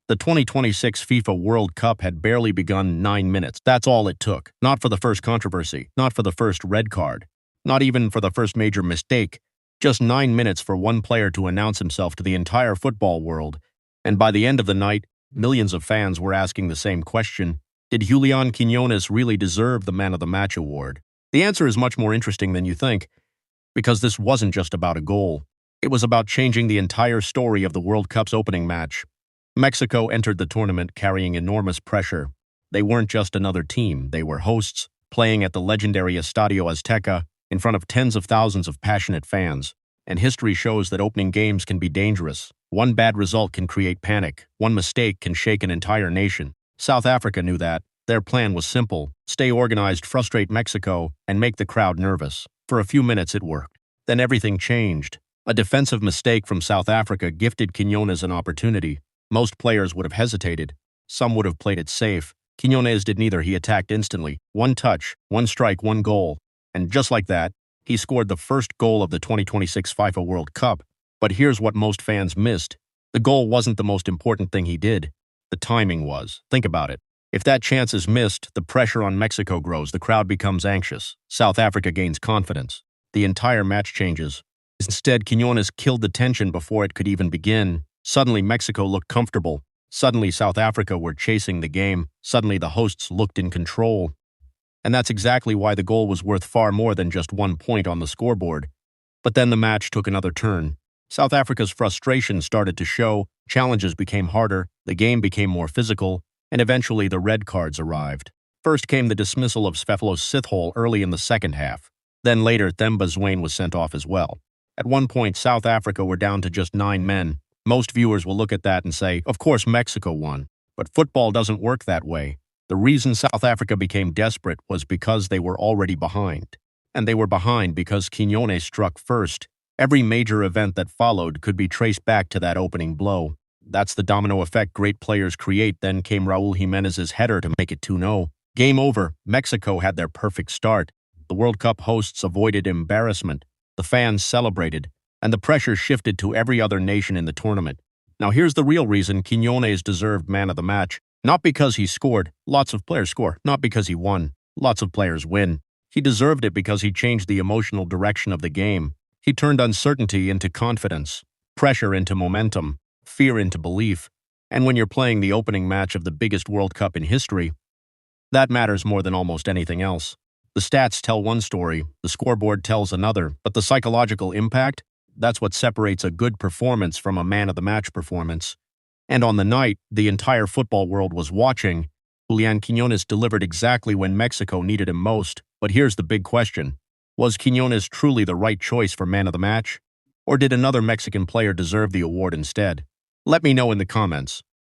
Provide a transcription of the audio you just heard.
The 2026 FIFA World Cup had barely begun 9 minutes. That's all it took. Not for the first controversy, not for the first red card, not even for the first major mistake. Just 9 minutes for one player to announce himself to the entire football world. And by the end of the night, millions of fans were asking the same question. Did Julián Quiñones really deserve the Man of the Match award? The answer is much more interesting than you think, because this wasn't just about a goal. It was about changing the entire story of the World Cup's opening match. Mexico entered the tournament carrying enormous pressure. They weren't just another team, they were hosts, playing at the legendary Estadio Azteca in front of tens of thousands of passionate fans. And history shows that opening games can be dangerous. One bad result can create panic. One mistake can shake an entire nation. South Africa knew that. Their plan was simple: stay organized, frustrate Mexico, and make the crowd nervous. For a few minutes it worked. Then everything changed. A defensive mistake from South Africa gifted Quiñones an opportunity. Most players would have hesitated. Some would have played it safe. Quiñones did neither. He attacked instantly. One touch, one strike, one goal. And just like that, he scored the first goal of the 2026 FIFA World Cup. But here's what most fans missed. The goal wasn't the most important thing he did. The timing was. Think about it. If that chance is missed, the pressure on Mexico grows. The crowd becomes anxious. South Africa gains confidence. The entire match changes. Instead, Quiñones killed the tension before it could even begin. Suddenly, Mexico looked comfortable. Suddenly, South Africa were chasing the game. Suddenly, the hosts looked in control. And that's exactly why the goal was worth far more than just 1 point on the scoreboard. But then the match took another turn. South Africa's frustration started to show, challenges became harder, the game became more physical, and eventually the red cards arrived. First came the dismissal of Sveflo Sithole early in the second half. Then later, Themba Zwane was sent off as well. At one point, South Africa were down to just 9 men. Most viewers will look at that and say, of course Mexico won. But football doesn't work that way. The reason South Africa became desperate was because they were already behind. And they were behind because Quiñones struck first. Every major event that followed could be traced back to that opening blow. That's the domino effect great players create. Then came Raúl Jiménez's header to make it 2-0. Game over. Mexico had their perfect start. The World Cup hosts avoided embarrassment. The fans celebrated. And the pressure shifted to every other nation in the tournament. Now here's the real reason Quiñones deserved Man of the Match. Not because he scored. Lots of players score. Not because he won. Lots of players win. He deserved it because he changed the emotional direction of the game. He turned uncertainty into confidence, pressure into momentum, fear into belief. And when you're playing the opening match of the biggest World Cup in history, that matters more than almost anything else. The stats tell one story, the scoreboard tells another, but the psychological impact, that's what separates a good performance from a man-of-the-match performance. And on the night, the entire football world was watching. Julián Quiñones delivered exactly when Mexico needed him most. But here's the big question. Was Quiñones truly the right choice for Man of the Match? Or did another Mexican player deserve the award instead? Let me know in the comments.